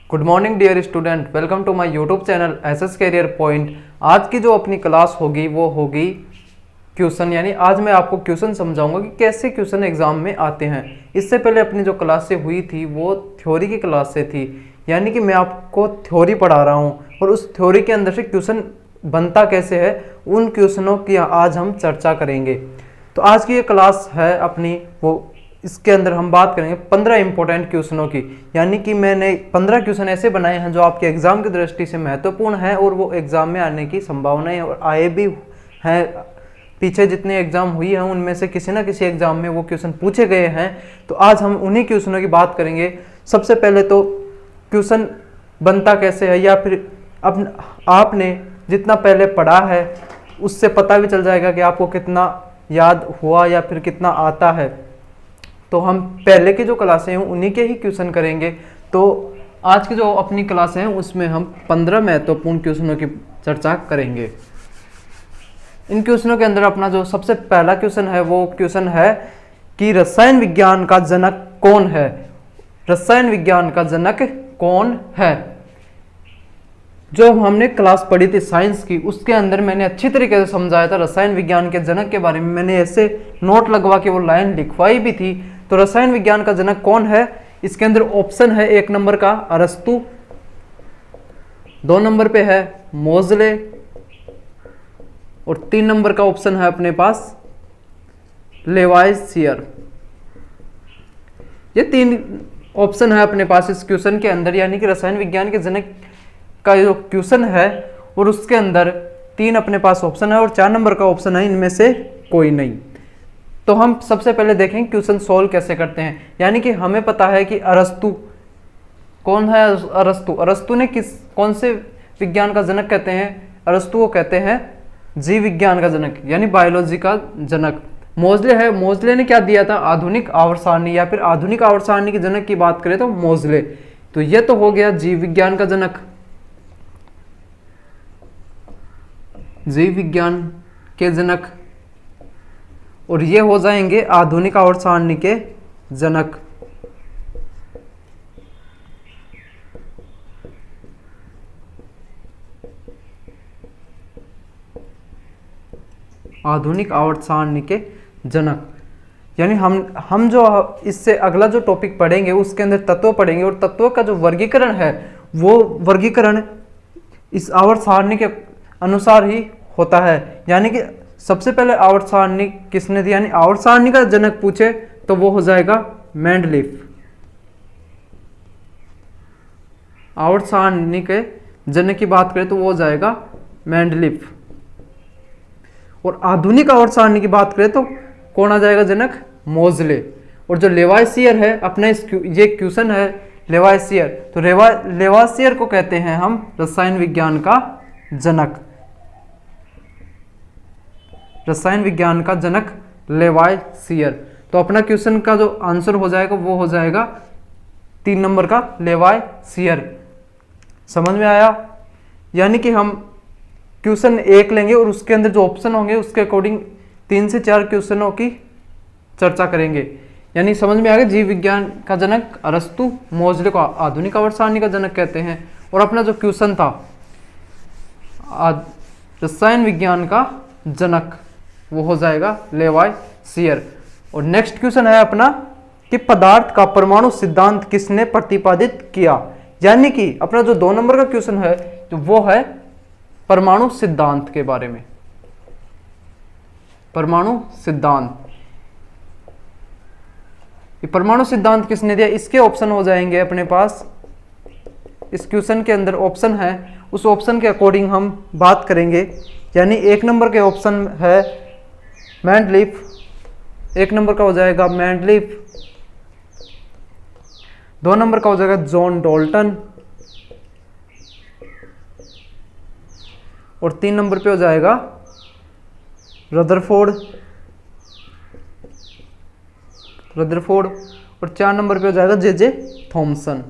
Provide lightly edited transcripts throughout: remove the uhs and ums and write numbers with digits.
Good morning dear student, welcome to my YouTube channel SS career point. आज की जो अपनी क्लास होगी वो होगी क्वेश्चन, यानी आज मैं आपको क्वेश्चन समझाऊंगा कि कैसे क्वेश्चन एग्जाम में आते हैं। इससे पहले अपनी जो क्लासें हुई थी वो थ्योरी की क्लास से थी, यानी कि मैं आपको थ्योरी पढ़ा रहा हूँ और उस थ्योरी के अंदर से क्वेश्चन बनता कैसे है उन क्वेश्चनों की आज हम चर्चा करेंगे। तो आज की ये क्लास है अपनी, वो इसके अंदर हम बात करेंगे 15 इंपॉर्टेंट क्वेश्चनों की, यानी कि मैंने 15 क्वेश्चन ऐसे बनाए हैं जो आपके एग्जाम की दृष्टि से महत्वपूर्ण है और वो एग्जाम में आने की संभावनाएं और आए भी हैं। पीछे जितने एग्जाम हुई हैं उनमें से किसी ना किसी एग्जाम में वो क्वेश्चन पूछे गए हैं। तो आज हम उन्हीं क्वेश्चनों की बात करेंगे। सबसे पहले तो क्वेश्चन बनता कैसे है, या फिर आपने जितना पहले पढ़ा है उससे पता भी चल जाएगा कि आपको कितना याद हुआ या फिर कितना आता है। तो हम पहले की जो क्लासें हैं उन्हीं के ही क्वेश्चन करेंगे। तो आज की जो अपनी क्लासें हैं उसमें हम 15 महत्वपूर्ण क्वेश्चनों की चर्चा करेंगे। इन क्वेश्चनों के अंदर अपना जो सबसे पहला क्वेश्चन है वो क्वेश्चन है कि रसायन विज्ञान का जनक कौन है। रसायन विज्ञान का जनक कौन है? जो हमने क्लास पढ़ी थी साइंस की, उसके अंदर मैंने अच्छी तरीके से समझाया था रसायन विज्ञान के जनक के बारे में। मैंने ऐसे नोट लगवा के वो लाइन लिखवाई भी थी। तो रसायन विज्ञान का जनक कौन है? इसके अंदर ऑप्शन है 1 नंबर का अरस्तु, 2 नंबर पे है मोजले और 3 नंबर का ऑप्शन है अपने पास लेवाइसियर। ये 3 ऑप्शन है अपने पास इस क्वेश्चन के अंदर, यानी कि रसायन विज्ञान के जनक का जो क्वेश्चन है और उसके अंदर 3 अपने पास ऑप्शन है और 4 नंबर का ऑप्शन है इनमें से कोई नहीं। तो हम सबसे पहले देखें क्वेश्चन सोल्व कैसे करते हैं। यानी कि हमें पता है कि अरस्तु कौन है। अरस्तु ने कौन से विज्ञान का जनक कहते हैं? अरस्तु को कहते हैं जीव विज्ञान का जनक, यानी बायोलॉजी का जनक। मोजले है, मोजले ने क्या दिया था? आधुनिक आवर्त सारणी, या फिर आधुनिक आवर्त सारणी के जनक की बात करें तो मोजले। तो ये तो हो गया जीव विज्ञान का जनक, जीव विज्ञान के जनक, और ये हो जाएंगे आधुनिक आवर्त सारणी के जनक। आधुनिक आवर्त सारणी के जनक, यानी हम जो इससे अगला जो टॉपिक पढ़ेंगे उसके अंदर तत्व पढ़ेंगे और तत्व का जो वर्गीकरण है वो वर्गीकरण इस आवर्त सारणी के अनुसार ही होता है। यानी कि सबसे पहले आवर्त सारणी किसने दी, यानी आवर्त सारणी का जनक पूछे तो वो हो जाएगा मेंडलीफ। आवर्त सारणी के जनक की बात करें तो वो हो जाएगा मेंडलीफ। और आधुनिक आवर्त सारणी की बात करें तो कौन आ जाएगा जनक? मोजले। और जो लेवाइसियर है अपना ये क्वेश्चन है लेवाइसियर, तो लेवाइसियर को कहते हैं हम रसायन विज्ञान का जनक। रसायन विज्ञान का जनक लेवाइसियर। तो अपना क्वेश्चन का जो आंसर हो जाएगा वो हो जाएगा 3 नंबर का लेवाइसियर। समझ में आया? यानी कि हम क्वेश्चन 1 लेंगे और उसके अंदर जो ऑप्शन होंगे उसके अकॉर्डिंग 3 से 4 क्वेश्चनों की चर्चा करेंगे। यानी समझ में आ गया, जीव विज्ञान का जनक अरस्तु, मोजले को आधुनिक आवर्त सारणी का जनक कहते हैं। और अपना जो क्वेश्चन था रसायन विज्ञान का जनक वो हो जाएगा लेवाइसियर। और नेक्स्ट क्वेश्चन है अपना कि पदार्थ का परमाणु सिद्धांत किसने प्रतिपादित किया। यानी कि अपना जो 2 नंबर का क्वेश्चन है तो वो है परमाणु सिद्धांत के बारे में। परमाणु सिद्धांत, ये परमाणु सिद्धांत किसने दिया? इसके ऑप्शन हो जाएंगे अपने पास। इस क्वेश्चन के अंदर ऑप्शन है, उस ऑप्शन के अकॉर्डिंग हम बात करेंगे। यानी 1 नंबर के ऑप्शन है मेंडलीफ, 1 नंबर का हो जाएगा मेंडलीफ, 2 नंबर का हो जाएगा जॉन डाल्टन और 3 नंबर पे हो जाएगा रदरफोर्ड और 4 नंबर पे हो जाएगा जे थॉमसन।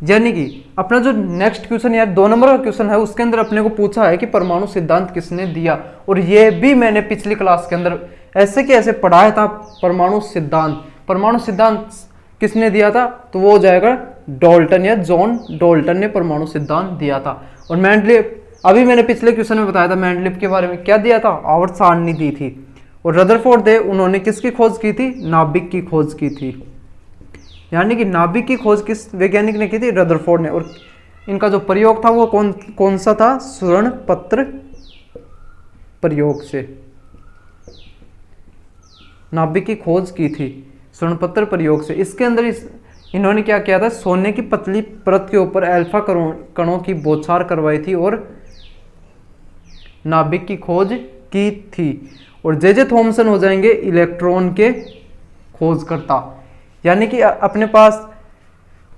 यानी कि अपना जो नेक्स्ट क्वेश्चन यार 2 नंबर का क्वेश्चन है उसके अंदर अपने को पूछा है कि परमाणु सिद्धांत किसने दिया, और ये भी मैंने पिछली क्लास के अंदर ऐसे के ऐसे पढ़ाया था। परमाणु सिद्धांत किसने दिया था? तो वो हो जाएगा डाल्टन या जॉन डाल्टन ने परमाणु सिद्धांत दिया था। और मेंडलीव, अभी मैंने पिछले क्वेश्चन में बताया था मेंडलीव के बारे में, क्या दिया था? आवर्त सारणी दी थी। और रदरफोर्ड थे, उन्होंने किसकी खोज की थी? नाभिक की खोज की थी। यानी कि नाभिक की खोज किस वैज्ञानिक ने की थी? रदरफोर्ड ने। और इनका जो प्रयोग था वो कौन सा था? स्वर्ण पत्र प्रयोग से नाभिक की खोज की थी, स्वर्ण पत्र प्रयोग से। इसके अंदर इन्होंने क्या किया था? सोने की पतली परत के ऊपर अल्फा कणों की बौछार करवाई थी और नाभिक की खोज की थी। और जे थॉमसन हो जाएंगे इलेक्ट्रॉन के खोजकर्ता। यानी कि अपने पास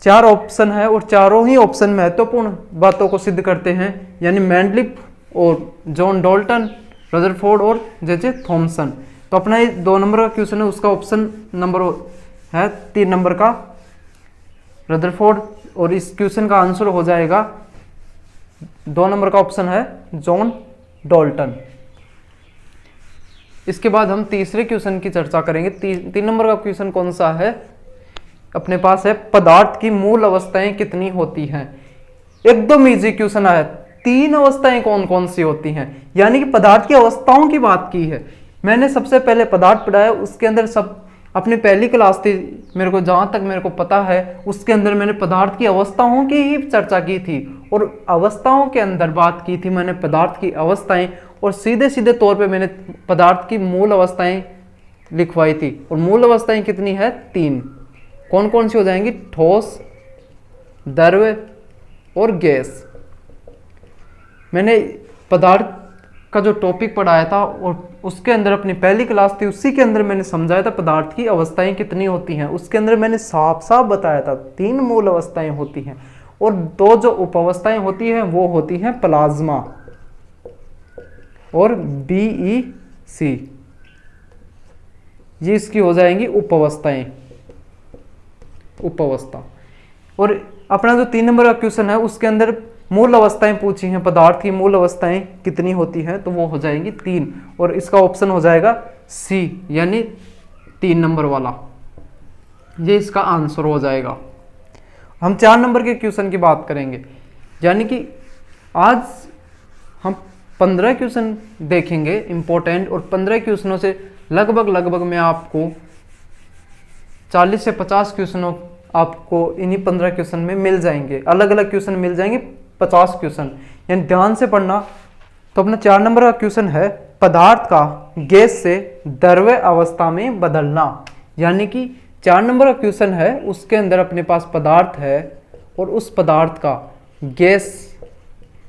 4 ऑप्शन है और चारों ही ऑप्शन महत्वपूर्ण बातों को सिद्ध करते हैं। यानी मेंडलीव और जॉन डाल्टन, रदरफोर्ड और जे थॉमसन। तो अपना ये 2 नंबर का क्वेश्चन है, उसका ऑप्शन नंबर है 3 नंबर का रदरफोर्ड। और इस क्वेश्चन का आंसर हो जाएगा 2 नंबर का ऑप्शन है जॉन डाल्टन। इसके बाद हम तीसरे क्वेश्चन की चर्चा करेंगे। 3 नंबर का क्वेश्चन कौन सा है? अपने पास है पदार्थ की मूल अवस्थाएं कितनी होती हैं। एकदम इजी क्वेश्चन आया। 3 अवस्थाएं कौन कौन सी होती हैं? यानी कि पदार्थ की अवस्थाओं की बात की है। मैंने सबसे पहले पदार्थ पढ़ाया, उसके अंदर सब अपनी पहली क्लास थी मेरे को, जहां तक मेरे को पता है उसके अंदर मैंने पदार्थ की अवस्थाओं की ही चर्चा की थी। और अवस्थाओं के अंदर बात की थी मैंने पदार्थ की अवस्थाएं, और सीधे सीधे तौर पे मैंने पदार्थ की मूल अवस्थाएं लिखवाई थी। और मूल अवस्थाएं कितनी है? 3। कौन कौन सी हो जाएंगी? ठोस, द्रव्य और गैस। मैंने पदार्थ का जो टॉपिक पढ़ाया था और उसके अंदर अपनी पहली क्लास थी, उसी के अंदर मैंने समझाया था पदार्थ की अवस्थाएं कितनी होती हैं। उसके अंदर मैंने साफ साफ बताया था 3 मूल अवस्थाएं होती हैं और 2 जो उप अवस्थाएं होती हैं वो होती हैं प्लाज्मा और BeC। ये इसकी हो जाएंगी उप अवस्थाएं, उप अवस्था। और अपना जो 3 नंबर का क्वेश्चन है उसके अंदर मूल अवस्थाएं पूछी हैं, पदार्थ की मूल अवस्थाएं कितनी होती हैं, तो वो हो जाएंगी 3। और इसका ऑप्शन हो जाएगा C, यानी 3 नंबर वाला, ये इसका आंसर हो जाएगा। हम 4 नंबर के क्वेश्चन की बात करेंगे। यानी कि आज हम 15 क्वेश्चन देखेंगे इंपॉर्टेंट, और 15 क्वेश्चनों से लगभग मैं आपको 40 से 50 क्वेश्चनों आपको इन्हीं 15 क्वेश्चन में मिल जाएंगे। अलग अलग क्वेश्चन मिल जाएंगे, 50 क्वेश्चन, यानी ध्यान से पढ़ना। तो अपना 4 नंबर का क्वेश्चन है पदार्थ का गैस से द्रव्य अवस्था में बदलना। यानी कि 4 नंबर का क्वेश्चन है, उसके अंदर अपने पास पदार्थ है और उस पदार्थ का गैस,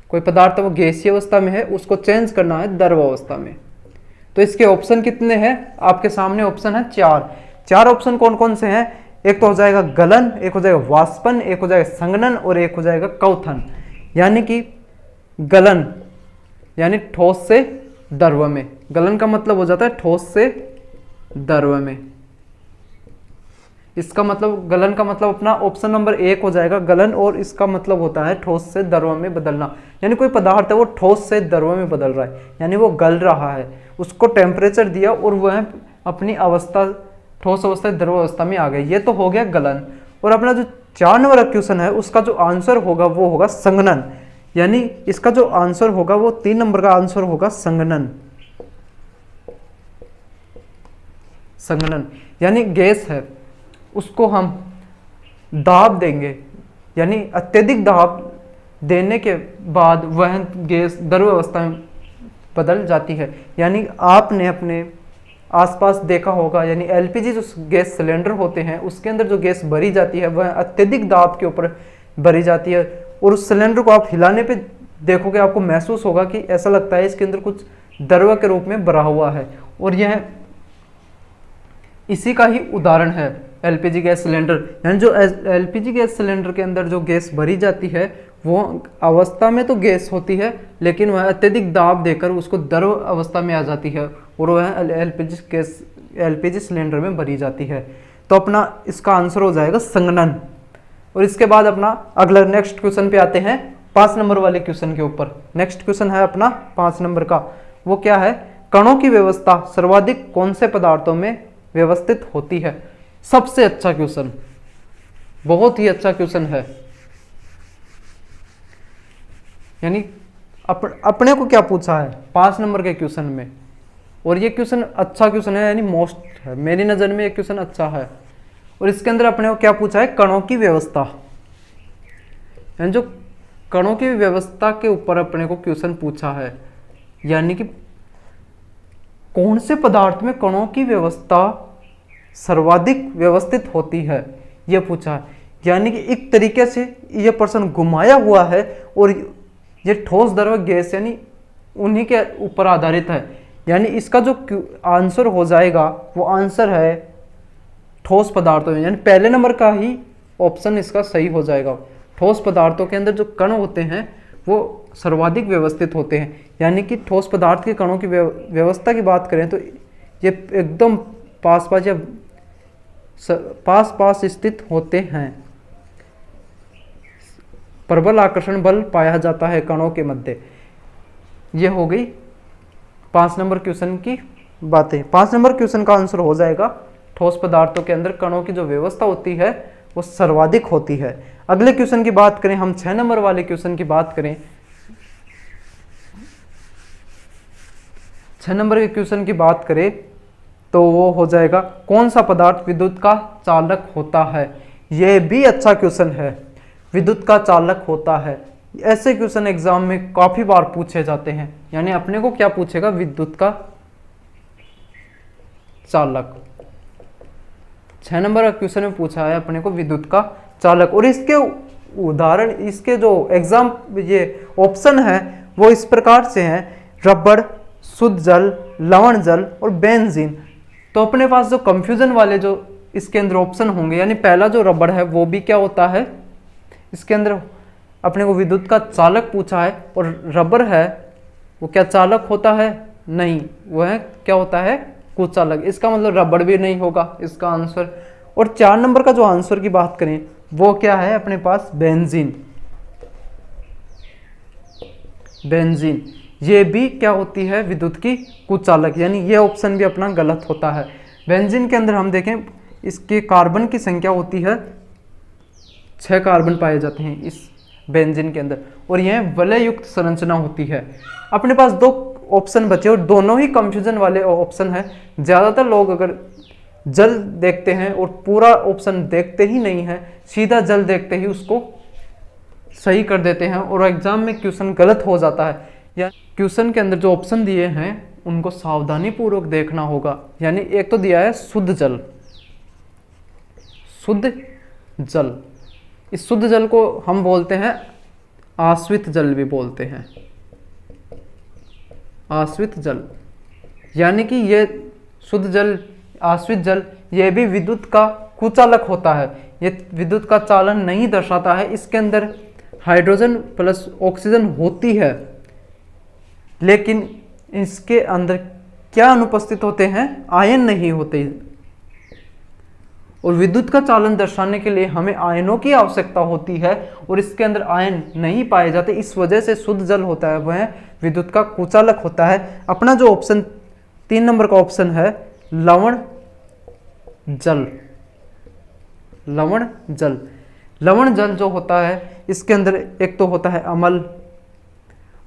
कोई पदार्थ वो गैसीय अवस्था में है, उसको चेंज करना है द्रव अवस्था में। तो इसके ऑप्शन कितने हैं? आपके सामने ऑप्शन है 4 ऑप्शन कौन कौन से हैं? एक तो हो जाएगा गलन, एक हो जाएगा वाष्पन, एक हो जाएगा संघनन और एक हो जाएगा क्वथन। यानी कि गलन यानी ठोस से द्रव में, गलन का मतलब हो जाता है ठोस से द्रव में। इसका मतलब गलन का मतलब अपना ऑप्शन नंबर 1 हो जाएगा गलन, और इसका मतलब होता है ठोस से द्रव में बदलना। यानी कोई पदार्थ है वो ठोस से द्रव में बदल रहा है, यानी वो गल रहा है, उसको टेम्परेचर दिया और वह अपनी अवस्था ठोस अवस्था द्रव अवस्था में आ गई। ये तो हो गया गलन। और अपना जो 4 नंबर का क्वेश्चन है उसका जो आंसर होगा वो होगा संघनन। यानी इसका जो आंसर होगा वो 3 नंबर का आंसर होगा संघनन। संघनन यानी गैस है, उसको हम दाब देंगे, यानी अत्यधिक दाब देने के बाद वह गैस द्रव अवस्था में बदल जाती है। यानी आपने अपने आसपास देखा होगा, यानी एलपीजी जो गैस सिलेंडर होते हैं उसके अंदर जो गैस भरी जाती है वह अत्यधिक दाब के ऊपर भरी जाती है, और उस सिलेंडर को आप हिलाने पे देखोगे, आपको महसूस होगा कि ऐसा लगता है इसके अंदर कुछ द्रव के रूप में भरा हुआ है। और यह इसी का ही उदाहरण है एलपीजी गैस सिलेंडर। यानी जो एलपीजी गैस सिलेंडर के अंदर जो गैस भरी जाती है वो अवस्था में तो गैस होती है, लेकिन वह अत्यधिक दाब देकर उसको द्रव अवस्था में आ जाती है और वह एलपीजी सिलेंडर में भरी जाती है। तो अपना इसका आंसर हो जाएगा संघनन। और इसके बाद अपना अगला नेक्स्ट क्वेश्चन पे आते हैं, 5 नंबर वाले क्वेश्चन के ऊपर। नेक्स्ट क्वेश्चन है अपना 5 नंबर का, वो क्या है? कणों की व्यवस्था सर्वाधिक कौन से पदार्थों में व्यवस्थित होती है? सबसे अच्छा क्वेश्चन, बहुत ही अच्छा क्वेश्चन है। यानी अपने को क्या पूछा है 5 नंबर के क्वेश्चन में, और ये क्वेश्चन अच्छा क्वेश्चन है, यानी मोस्ट है, मेरी नज़र में ये क्वेश्चन अच्छा है। और इसके अंदर अपने को क्या पूछा है, कणों की व्यवस्था, यानी जो कणों की व्यवस्था के ऊपर अपने को क्वेश्चन पूछा है, यानी कि कौन से पदार्थ में कणों की व्यवस्था सर्वाधिक व्यवस्थित होती है, यह पूछा है। यानी कि एक तरीके से यह प्रश्न घुमाया हुआ है और ये ठोस द्रव गैस यानी उन्हीं के ऊपर आधारित है। यानी इसका जो आंसर हो जाएगा वो आंसर है ठोस पदार्थों में, यानी पहले नंबर का ही ऑप्शन इसका सही हो जाएगा। ठोस पदार्थों के अंदर जो कण होते हैं वो सर्वाधिक व्यवस्थित होते हैं। यानी कि ठोस पदार्थ के कणों की व्यवस्था की बात करें तो ये एकदम पास पास या पास पास स्थित होते हैं। प्रबल आकर्षण बल पाया जाता है कणों के मध्य। ये हो गई 5 नंबर क्वेश्चन की बातें। 5 नंबर क्वेश्चन का आंसर हो जाएगा ठोस पदार्थों के अंदर कणों की जो व्यवस्था होती है वो सर्वाधिक होती है। अगले क्वेश्चन की बात करें, हम 6 नंबर वाले क्वेश्चन की बात करें। 6 नंबर के क्वेश्चन की बात करें तो वो हो जाएगा कौन सा पदार्थ विद्युत का चालक होता है। यह भी अच्छा क्वेश्चन है, विद्युत का चालक होता है। ऐसे क्वेश्चन एग्जाम में काफी बार पूछे जाते हैं। यानी अपने को क्या पूछेगा, विद्युत का चालक। 6 नंबर का क्वेश्चन में पूछा है अपने को विद्युत का चालक, और इसके उदाहरण, इसके जो एग्जाम ये ऑप्शन है वो इस प्रकार से हैं, रबड़, शुद्ध जल, लवण जल और बेंजीन। तो अपने पास जो कंफ्यूजन वाले जो इसके अंदर ऑप्शन होंगे, यानी पहला जो रबड़ है वो भी क्या होता है, इसके अंदर अपने को विद्युत का चालक पूछा है, और रबर है वो क्या चालक होता है, नहीं, वो है क्या होता है, कुचालक। इसका मतलब रबड़ भी नहीं होगा इसका आंसर। और 4 नंबर का जो आंसर की बात करें वो क्या है अपने पास, बेंजीन। बेंजीन ये भी क्या होती है, विद्युत की कुचालक। यानी ये ऑप्शन भी अपना गलत होता है। बेंजीन के अंदर हम देखें इसके कार्बन की संख्या होती है 6 कार्बन पाए जाते हैं इस बेंजीन के अंदर, और यह वलय युक्त संरचना होती है। अपने पास 2 ऑप्शन बचे और दोनों ही कंफ्यूजन वाले ऑप्शन है। ज़्यादातर लोग अगर जल देखते हैं और पूरा ऑप्शन देखते ही नहीं है, सीधा जल देखते ही उसको सही कर देते हैं और एग्जाम में क्वेश्चन गलत हो जाता है। या क्वेश्चन के अंदर जो ऑप्शन दिए हैं उनको सावधानी पूर्वक देखना होगा। यानी एक तो दिया है शुद्ध जल, शुद्ध जल, इस शुद्ध जल को हम बोलते हैं आश्रित जल भी बोलते हैं, आश्रित जल। यानी कि ये शुद्ध जल, आश्रित जल, ये भी विद्युत का कुचालक होता है। ये विद्युत का चालन नहीं दर्शाता है। इसके अंदर हाइड्रोजन प्लस ऑक्सीजन होती है, लेकिन इसके अंदर क्या अनुपस्थित होते हैं, आयन नहीं होते। और विद्युत का चालन दर्शाने के लिए हमें आयनों की आवश्यकता होती है और इसके अंदर आयन नहीं पाए जाते। इस वजह से शुद्ध जल होता है वह विद्युत का कुचालक होता है। अपना जो ऑप्शन 3 नंबर का ऑप्शन है लवण जल, लवण जल। लवण जल जो होता है इसके अंदर एक तो होता है अम्ल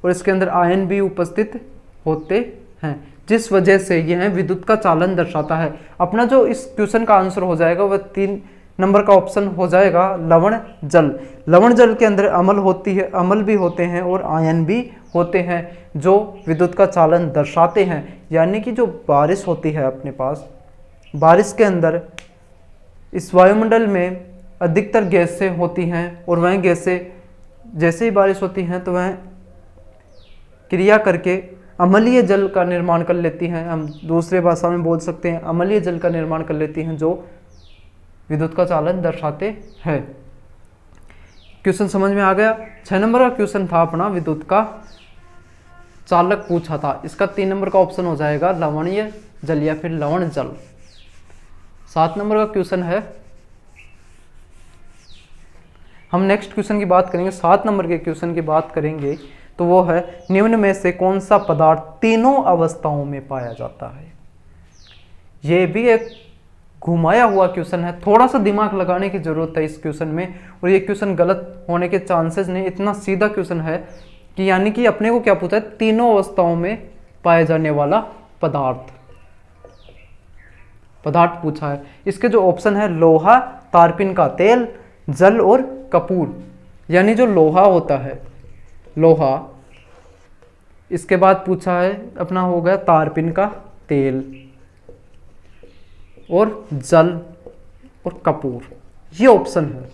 और इसके अंदर आयन भी उपस्थित होते हैं, जिस वजह से यह विद्युत का चालन दर्शाता है। अपना जो इस क्वेश्चन का आंसर हो जाएगा वह 3 नंबर का ऑप्शन हो जाएगा लवण जल। लवण जल के अंदर अम्ल होती है, अम्ल भी होते हैं और आयन भी होते हैं जो विद्युत का चालन दर्शाते हैं। यानी कि जो बारिश होती है अपने पास, बारिश के अंदर इस वायुमंडल में अधिकतर गैसें होती हैं और वह गैसें जैसे ही बारिश होती हैं तो वह क्रिया करके अम्लीय जल का निर्माण कर लेती हैं। हम दूसरे भाषा में बोल सकते हैं अम्लीय जल का निर्माण कर लेती हैं जो विद्युत का चालन दर्शाते हैं। क्वेश्चन समझ में आ गया। 6 नंबर का क्वेश्चन था अपना विद्युत का चालक पूछा था। इसका 3 नंबर का ऑप्शन हो जाएगा लवणीय जल या फिर लवण जल। 7 नंबर का क्वेश्चन है, हम नेक्स्ट क्वेश्चन की बात करेंगे। 7 नंबर के क्वेश्चन की बात करेंगे तो वो है निम्न में से कौन सा पदार्थ तीनों अवस्थाओं में पाया जाता है। ये भी एक घुमाया हुआ क्वेश्चन है, थोड़ा सा दिमाग लगाने की जरूरत है इस क्वेश्चन में, और ये क्वेश्चन गलत होने के चांसेस नहीं, इतना सीधा क्वेश्चन है कि यानी कि अपने को क्या पूछा है, तीनों अवस्थाओं में पाए जाने वाला पदार्थ पूछा है। इसके जो ऑप्शन है लोहा, तारपीन का तेल, जल और कपूर, यानी जो लोहा होता है, लोहा, इसके बाद पूछा है अपना हो गया तारपीन का तेल और जल और कपूर, ये ऑप्शन है,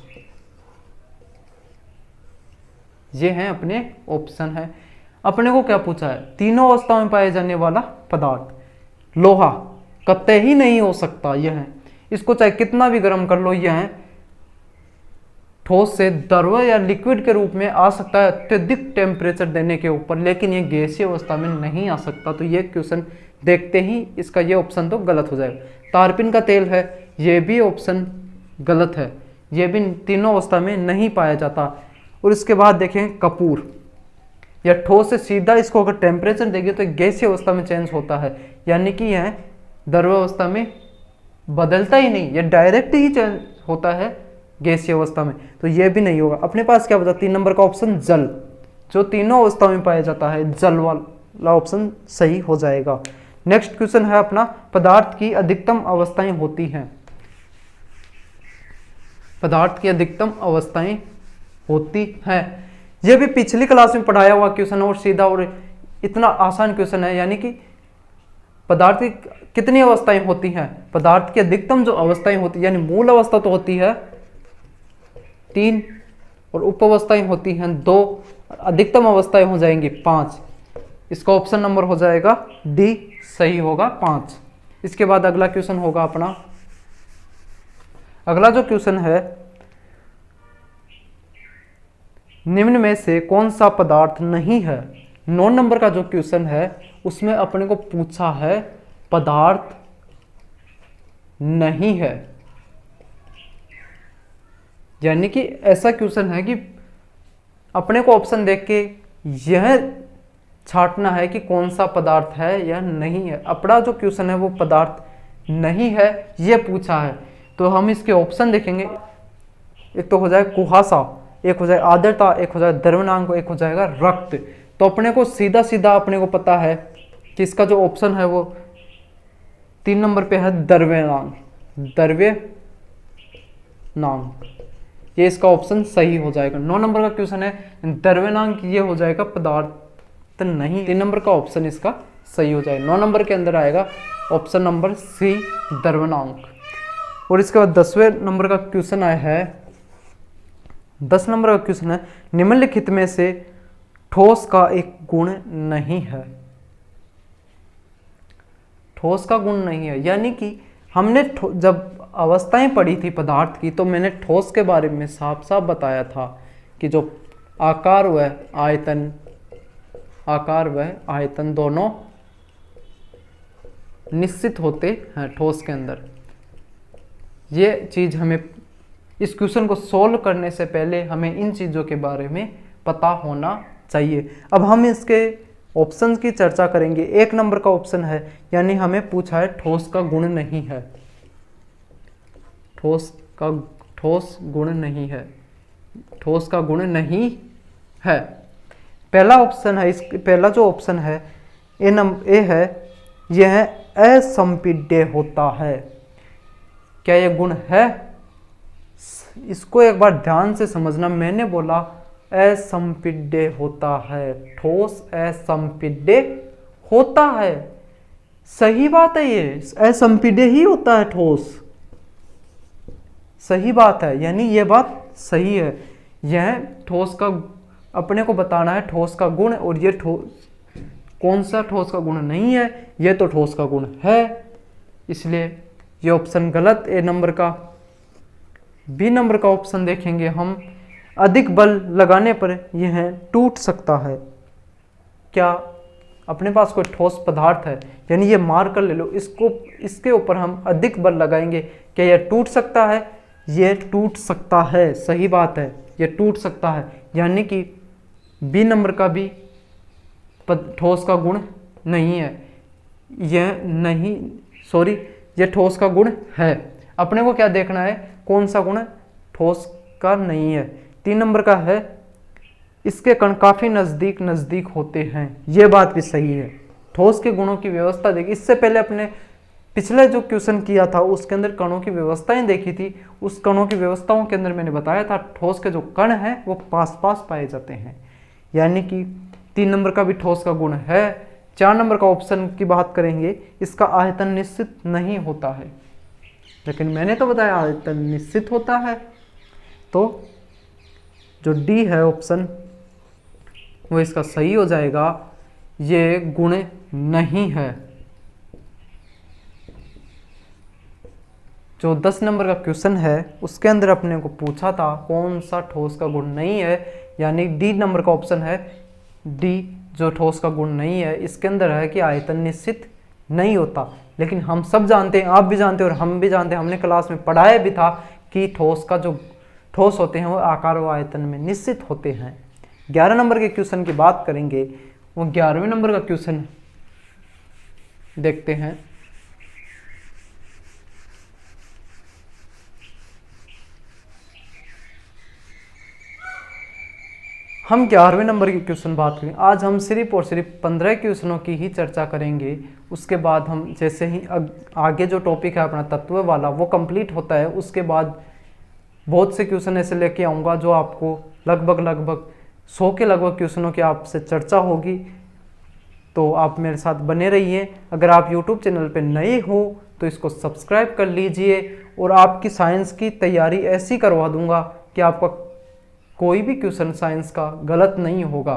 ये हैं अपने ऑप्शन है। अपने को क्या पूछा है, तीनों अवस्थाओं में पाए जाने वाला पदार्थ। लोहा कतई ही नहीं हो सकता, यह है, इसको चाहे कितना भी गर्म कर लो, यह है ठोस से द्रव या लिक्विड के रूप में आ सकता है अत्यधिक टेम्परेचर देने के ऊपर, लेकिन ये गैसीय अवस्था में नहीं आ सकता। तो ये क्वेश्चन देखते ही इसका ये ऑप्शन तो गलत हो जाएगा। तारपीन का तेल है, ये भी ऑप्शन गलत है, ये भी तीनों अवस्था में नहीं पाया जाता। और इसके बाद देखें कपूर, या ठोस से सीधा इसको अगर टेम्परेचर देंगे तो गैसीय अवस्था में चेंज होता है, यानी कि यह द्रव अवस्था में बदलता ही नहीं, यह डायरेक्ट ही चेंज होता है गैसीय अवस्था में, तो यह भी नहीं होगा। अपने पास क्या बता, 3 नंबर का ऑप्शन जल, जो तीनों अवस्थाओं में पाया जाता है, जल वाला ऑप्शन सही हो जाएगा। नेक्स्ट क्वेश्चन है अपना, पदार्थ की अधिकतम अवस्थाएं होती हैं। पदार्थ की अधिकतम अवस्थाएं होती हैं, यह भी पिछली क्लास में पढ़ाया हुआ क्वेश्चन और सीधा और इतना आसान क्वेश्चन है। यानी कि पदार्थ की कितनी अवस्थाएं होती हैं, पदार्थ की अधिकतम जो अवस्थाएं होती है, यानी मूल अवस्था तो होती है 3 और उप अवस्थाएं होती हैं 2, अधिकतम अवस्थाएं हो जाएंगी 5। इसका ऑप्शन नंबर हो जाएगा डी, सही होगा 5। इसके बाद अगला क्वेश्चन होगा अपना, अगला जो क्वेश्चन है, निम्न में से कौन सा पदार्थ नहीं है। 9 नंबर का जो क्वेश्चन है उसमें अपने को पूछा है पदार्थ नहीं है, यानी कि ऐसा क्वेश्चन है कि अपने को ऑप्शन देख के यह छांटना है कि कौन सा पदार्थ है या नहीं है। अपना जो क्वेश्चन है वो पदार्थ नहीं है यह पूछा है, तो हम इसके ऑप्शन देखेंगे। एक तो हो जाए कुहासा, एक हो जाए आर्द्रता, एक हो जाए द्रव्यमान, एक हो जाएगा रक्त। तो अपने को सीधा सीधा अपने को पता है कि इसका जो ऑप्शन है वो 3 नंबर पे है द्रव्यमान, ये इसका ऑप्शन सही हो जाएगा। 9 नंबर का क्वेश्चन है द्रव्यमान, ये हो जाएगा पदार्थ नहीं, 3 नंबर का ऑप्शन इसका सही हो जाएगा। 9 नंबर के अंदर आएगा ऑप्शन नंबर सी, द्रव्यमान। और इसके बाद 10वें नंबर का क्वेश्चन आया है, 10 नंबर का क्वेश्चन है, निम्नलिखित में से ठोस का एक गुण नहीं है। ठोस का गुण नहीं है, यानी कि हमने जब अवस्थाएं पढ़ी थी पदार्थ की, तो मैंने ठोस के बारे में साफ साफ बताया था कि जो आकार व आयतन दोनों निश्चित होते हैं ठोस के अंदर। ये चीज हमें इस क्वेश्चन को सोल्व करने से पहले हमें इन चीज़ों के बारे में पता होना चाहिए। अब हम इसके ऑप्शंस की चर्चा करेंगे। 1 नंबर का ऑप्शन है, यानी हमें पूछा है ठोस का गुण नहीं है, ठोस गुण नहीं है, ठोस का गुण नहीं है। पहला ऑप्शन है, पहला जो ऑप्शन है ए है, यह असंपीड्य होता है। क्या यह गुण है? इसको एक बार ध्यान से समझना, मैंने बोला असंपीड्य होता है, ठोस असंपीड्य होता है, सही बात है, ये असंपीड्य ही होता है ठोस, सही बात है, यानी ये बात सही है। यह ठोस का अपने को बताना है ठोस का गुण, और ये ठोस कौन सा ठोस का गुण नहीं है, ये तो ठोस का गुण है, इसलिए ये ऑप्शन गलत, ए नंबर का। बी नंबर का ऑप्शन देखेंगे हम, अधिक बल लगाने पर यह टूट सकता है। क्या अपने पास कोई ठोस पदार्थ है, यानी ये मार कर ले लो, इसके ऊपर हम अधिक बल लगाएंगे, क्या यह टूट सकता है? ये टूट सकता है, सही बात है, ये टूट सकता है, यानी कि बी नंबर का भी ठोस का गुण नहीं है, यह नहीं, सॉरी, यह ठोस का गुण है। अपने को क्या देखना है, कौन सा गुण ठोस का नहीं है। 3 नंबर का है इसके कण काफी नजदीक नजदीक होते हैं, ये बात भी सही है। ठोस के गुणों की व्यवस्था देखी, इससे पहले अपने पिछले जो क्वेश्चन किया था उसके अंदर कणों की व्यवस्थाएं देखी थी। उस कणों की व्यवस्थाओं के अंदर मैंने बताया था ठोस के जो कण हैं वो पास पास पाए जाते हैं, यानी कि 3 नंबर का भी ठोस का गुण है। 4 नंबर का ऑप्शन की बात करेंगे, इसका आयतन निश्चित नहीं होता है, लेकिन मैंने तो बताया आयतन निश्चित होता है। तो जो डी है ऑप्शन वो इसका सही हो जाएगा, ये गुण नहीं है। जो 10 नंबर का क्वेश्चन है उसके अंदर अपने को पूछा था कौन सा ठोस का गुण नहीं है, यानी डी नंबर का ऑप्शन है डी, जो ठोस का गुण नहीं है। इसके अंदर है कि आयतन निश्चित नहीं होता, लेकिन हम सब जानते हैं, आप भी जानते हैं और हम भी जानते हैं, हमने क्लास में पढ़ाया भी था कि ठोस का जो ठोस होते हैं वो आकार व आयतन में निश्चित होते हैं। 11 नंबर के क्वेश्चन की बात करेंगे, वो 11वें नंबर का क्वेश्चन देखते हैं। हम 11वें नंबर की क्वेश्चन बात करें। आज हम सिर्फ और सिर्फ 15 क्वेश्चनों की ही चर्चा करेंगे। उसके बाद हम जैसे ही आगे जो टॉपिक है अपना तत्व वाला वो कंप्लीट होता है, उसके बाद बहुत से क्वेश्चन ऐसे लेके आऊँगा जो आपको लगभग 100 के लगभग क्वेश्चनों की आपसे चर्चा होगी। तो आप मेरे साथ बने रहिए। अगर आप यूट्यूब चैनल पर नए हो तो इसको सब्सक्राइब कर लीजिए, और आपकी साइंस की तैयारी ऐसी करवा दूंगा कि आपका कोई भी क्वेश्चन साइंस का गलत नहीं होगा।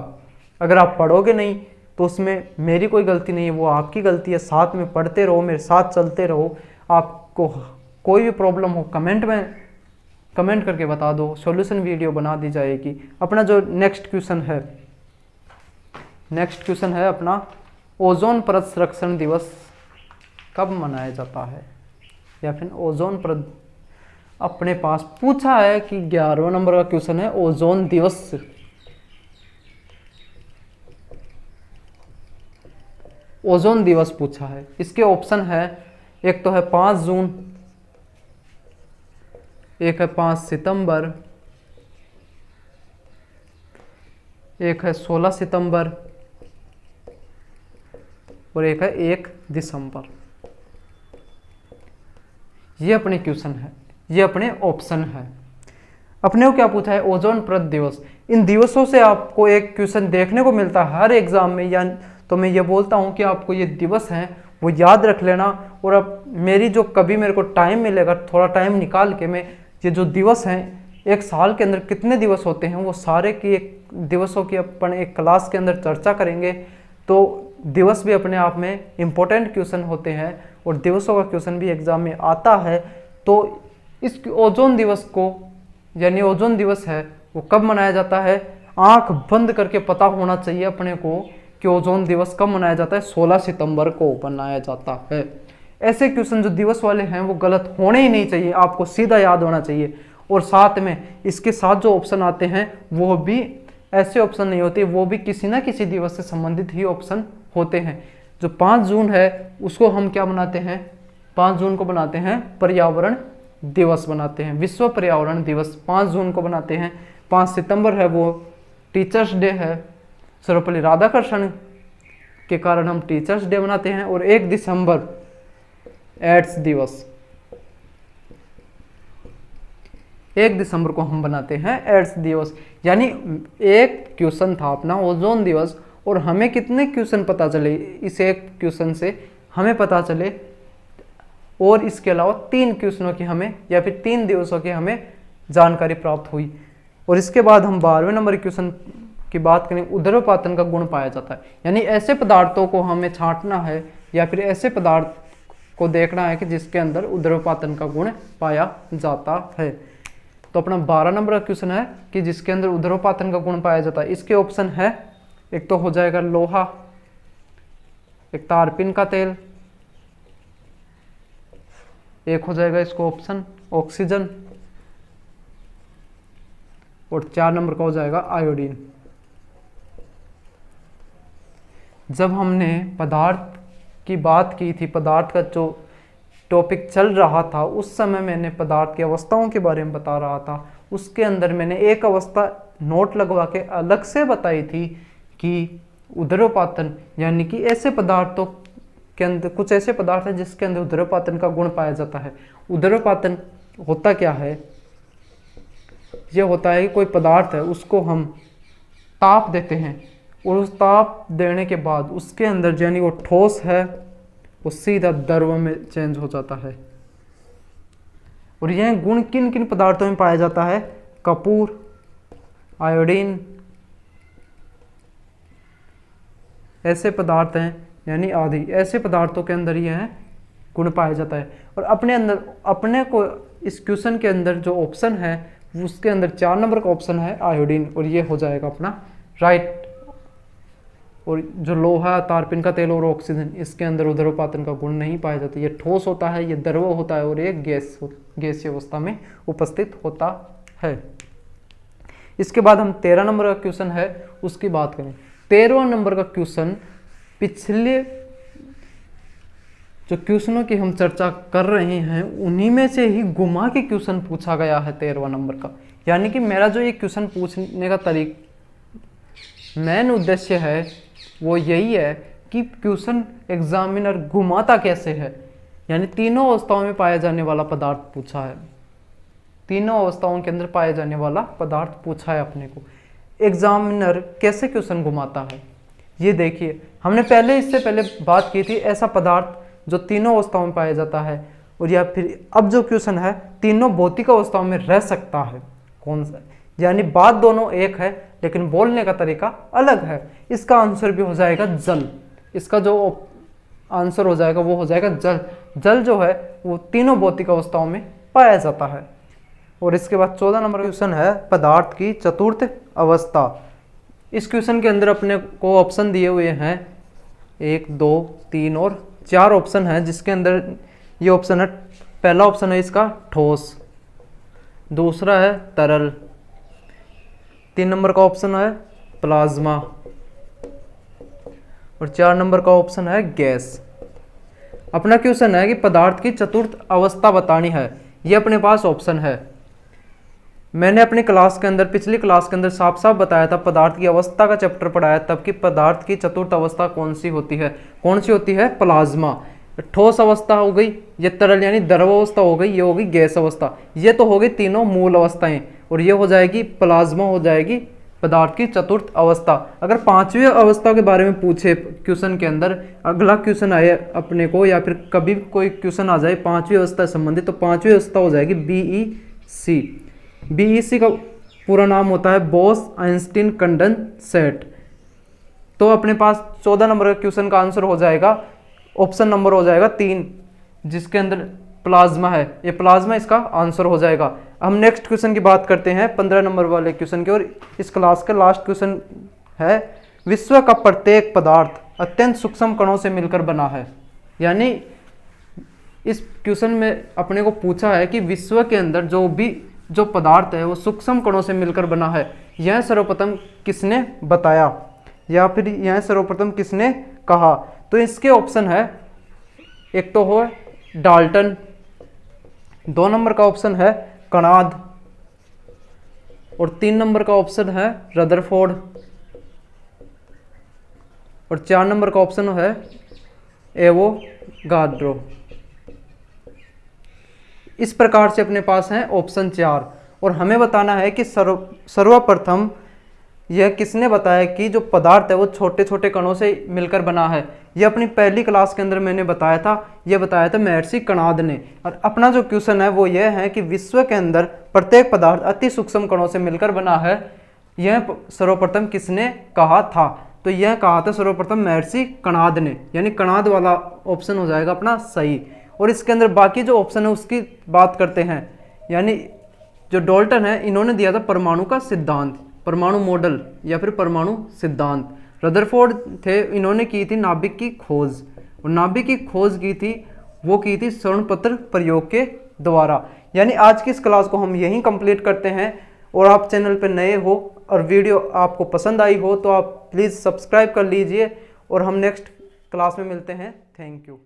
अगर आप पढ़ोगे नहीं तो उसमें मेरी कोई गलती नहीं है, वो आपकी गलती है। साथ में पढ़ते रहो, मेरे साथ चलते रहो। आपको कोई भी प्रॉब्लम हो कमेंट में कमेंट करके बता दो, सॉल्यूशन वीडियो बना दी जाएगी। अपना जो नेक्स्ट क्वेश्चन है अपना, ओजोन परत संरक्षण दिवस कब मनाया जाता है, या फिर ओजोन परत अपने पास पूछा है कि 11वां नंबर का क्वेश्चन है ओजोन दिवस। ओजोन दिवस पूछा है, इसके ऑप्शन है, एक तो है 5 जून, एक है 5 सितंबर, एक है 16 सितंबर और एक है 1 दिसंबर। ये अपने क्वेश्चन है, ये अपने ऑप्शन है। अपने को क्या पूछा है, ओजोन परत दिवस। इन दिवसों से आपको एक क्वेश्चन देखने को मिलता है हर एग्जाम में, या तो मैं ये बोलता हूँ कि आपको ये दिवस हैं वो याद रख लेना। और अब मेरी जो कभी मेरे को टाइम मिलेगा, थोड़ा टाइम निकाल के मैं ये जो दिवस हैं एक साल के अंदर कितने दिवस होते हैं वो सारे की एक दिवसों की अपन एक क्लास के अंदर चर्चा करेंगे। तो दिवस भी अपने आप में इम्पोर्टेंट क्वेश्चन होते हैं और दिवसों का क्वेश्चन भी एग्जाम में आता है। तो इस ओजोन दिवस को, यानी ओजोन दिवस है वो कब मनाया जाता है, आंख बंद करके पता होना चाहिए अपने को कि ओजोन दिवस कब मनाया जाता है। 16 सितंबर को मनाया जाता है। ऐसे क्वेश्चन जो दिवस वाले हैं वो गलत होने ही नहीं चाहिए, आपको सीधा याद होना चाहिए। और साथ में इसके साथ जो ऑप्शन आते हैं वो भी ऐसे ऑप्शन नहीं होते, वो भी किसी ना किसी दिवस से संबंधित ही ऑप्शन होते हैं। जो 5 जून है उसको हम क्या बनाते हैं, 5 जून को बनाते हैं पर्यावरण दिवस बनाते हैं, विश्व पर्यावरण दिवस 5 जून को बनाते हैं। 5 सितंबर है वो टीचर्स डे है, सर्वपल्ली राधाकृष्णन के कारण हम टीचर्स डे मनाते हैं। और 1 दिसंबर एड्स दिवस, 1 दिसंबर को हम बनाते हैं एड्स दिवस। यानी एक क्वेश्चन था अपना ओजोन दिवस, और हमें कितने क्वेश्चन पता चले इस एक क्वेश्चन से, हमें पता चले। और इसके अलावा 3 क्वेश्चनों की हमें, या फिर 3 दिवसों की हमें जानकारी प्राप्त हुई। और इसके बाद हम 12वें नंबर क्वेश्चन की बात करें, उदरपातन का गुण पाया जाता है। यानी ऐसे पदार्थों को हमें छांटना है, या फिर ऐसे पदार्थ को देखना है कि जिसके अंदर उदरपातन का गुण पाया जाता है। तो अपना 12 नंबर का क्वेश्चन है कि जिसके अंदर उदरपातन का गुण पाया जाता है। इसके ऑप्शन है, एक तो हो जाएगा लोहा, एक तारपीन का तेल, एक हो जाएगा इसको ऑप्शन ऑक्सीजन, और 4 नंबर का हो जाएगा आयोडीन। जब हमने पदार्थ की बात की थी, पदार्थ का जो टॉपिक चल रहा था उस समय मैंने पदार्थ की अवस्थाओं के बारे में बता रहा था। उसके अंदर मैंने एक अवस्था नोट लगवा के अलग से बताई थी कि उदरोपातन, यानी कि ऐसे पदार्थों के अंदर कुछ ऐसे पदार्थ हैं जिसके अंदर उदरोपातन का गुण पाया जाता है। उदरोपातन होता क्या है? यह होता है कि कोई पदार्थ है उसको हम ताप देते हैं और उस ताप देने के बाद उसके अंदर यानी वो ठोस है वो सीधा द्रव में चेंज हो जाता है। और यह गुण किन किन पदार्थों में पाया जाता है? कपूर, आयोडीन, ऐसे पदार्थ हैं, यानी आदि ऐसे पदार्थों के अंदर यह गुण पाया जाता है। और अपने को इस क्वेश्चन के अंदर जो ऑप्शन है उसके अंदर 4 नंबर का ऑप्शन है आयोडीन, और ये हो जाएगा अपना राइट। और जो लोहा, तारपीन का तेल और ऑक्सीजन, इसके अंदर उदरोपातन का गुण नहीं पाया जाता। ये ठोस होता है, ये द्रव होता है और ये गैसीय अवस्था में उपस्थित होता है। इसके बाद हम 13 नंबर का क्वेश्चन है उसकी बात करें। 13वां नंबर का क्वेश्चन पिछले जो क्वेश्चनों की हम चर्चा कर रहे हैं उन्हीं में से ही घुमा के क्वेश्चन पूछा गया है 13वां नंबर का। यानी कि मेरा जो ये क्वेश्चन पूछने का मेन उद्देश्य है वो यही है कि क्वेश्चन एग्जामिनर घुमाता कैसे है, यानी तीनों अवस्थाओं में पाया जाने वाला पदार्थ पूछा है। तीनों अवस्थाओं के अंदर पाया जाने वाला पदार्थ पूछा है अपने को, एग्जामिनर कैसे क्वेश्चन घुमाता है ये देखिए। हमने इससे पहले बात की थी ऐसा पदार्थ जो तीनों अवस्थाओं में पाया जाता है, और या फिर अब जो क्वेश्चन है तीनों भौतिक अवस्थाओं में रह सकता है, कौन सा? यानी बात दोनों एक है लेकिन बोलने का तरीका अलग है। इसका आंसर भी हो जाएगा जल। इसका जो आंसर हो जाएगा वो हो जाएगा जल। जल जो है वो तीनों भौतिक अवस्थाओं में पाया जाता है। और इसके बाद 14 नंबर क्वेश्चन है पदार्थ की चतुर्थ अवस्था। इस क्वेश्चन के अंदर अपने को ऑप्शन दिए हुए हैं 1, 2, 3 और 4 ऑप्शन है, जिसके अंदर ये ऑप्शन है, पहला ऑप्शन है इसका ठोस, दूसरा है तरल, 3 नंबर का ऑप्शन है प्लाज्मा और 4 नंबर का ऑप्शन है गैस। अपना क्वेश्चन है कि पदार्थ की चतुर्थ अवस्था बतानी है, ये अपने पास ऑप्शन है। मैंने अपनी क्लास के अंदर, पिछली क्लास के अंदर साफ साफ बताया था, पदार्थ की अवस्था का चैप्टर पढ़ाया तब कि पदार्थ की चतुर्थ अवस्था कौन सी होती है? कौन सी होती है? प्लाज्मा। ठोस अवस्था हो गई, ये तरल यानी द्रव अवस्था हो गई, ये होगी गैस अवस्था। ये तो हो गई तीनों मूल अवस्थाएं, और ये हो जाएगी प्लाज्मा, हो जाएगी पदार्थ की चतुर्थ अवस्था। अगर 5वीं अवस्था के बारे में पूछे क्वेश्चन के अंदर, अगला क्वेश्चन आए अपने को, या फिर कभी कोई क्वेश्चन आ जाए 5वीं अवस्था से संबंधित, तो 5वीं अवस्था हो जाएगी BEC। BEC का पूरा नाम होता है बोस आइंस्टीन कंडेंसेट। तो अपने पास 14 नंबर का क्वेश्चन का आंसर हो जाएगा, ऑप्शन नंबर हो जाएगा 3, जिसके अंदर प्लाज्मा है। ये प्लाज्मा इसका आंसर हो जाएगा। हम नेक्स्ट क्वेश्चन की बात करते हैं 15 नंबर वाले क्वेश्चन की, और इस क्लास का लास्ट क्वेश्चन है विश्व का प्रत्येक पदार्थ अत्यंत सूक्ष्म कणों से मिलकर बना है। यानी इस क्वेश्चन में अपने को पूछा है कि विश्व के अंदर जो पदार्थ है वो सूक्ष्म कणों से मिलकर बना है। यह सर्वप्रथम किसने बताया, या फिर यह सर्वप्रथम किसने कहा? तो इसके ऑप्शन है, एक तो हो डाल्टन, 2 नंबर का ऑप्शन है कणाद, और 3 नंबर का ऑप्शन है रदरफोर्ड, और 4 नंबर का ऑप्शन है एवोगाड्रो। इस प्रकार से अपने पास है ऑप्शन 4, और हमें बताना है कि सर्वप्रथम यह किसने बताया कि जो पदार्थ है वो छोटे छोटे कणों से मिलकर बना है। यह अपनी पहली क्लास के अंदर मैंने बताया था, यह बताया था महर्षि कणाद ने। और अपना जो क्वेश्चन है वो यह है कि विश्व के अंदर प्रत्येक पदार्थ अति सूक्ष्म कणों से मिलकर बना है, यह सर्वप्रथम किसने कहा था? तो यह कहा था सर्वप्रथम महर्षि कणाद ने, यानी कणाद वाला ऑप्शन हो जाएगा अपना सही। और इसके अंदर बाकी जो ऑप्शन है उसकी बात करते हैं, यानी जो डाल्टन है इन्होंने दिया था परमाणु का सिद्धांत, परमाणु मॉडल या फिर परमाणु सिद्धांत। रदरफोर्ड थे, इन्होंने की थी नाभिक की खोज, और नाभिक की खोज की थी वो की थी स्वर्णपत्र प्रयोग के द्वारा। यानी आज की इस क्लास को हम यहीं कंप्लीट करते हैं, और आप चैनल पर नए हो और वीडियो आपको पसंद आई हो तो आप प्लीज़ सब्सक्राइब कर लीजिए, और हम नेक्स्ट क्लास में मिलते हैं। Thank you.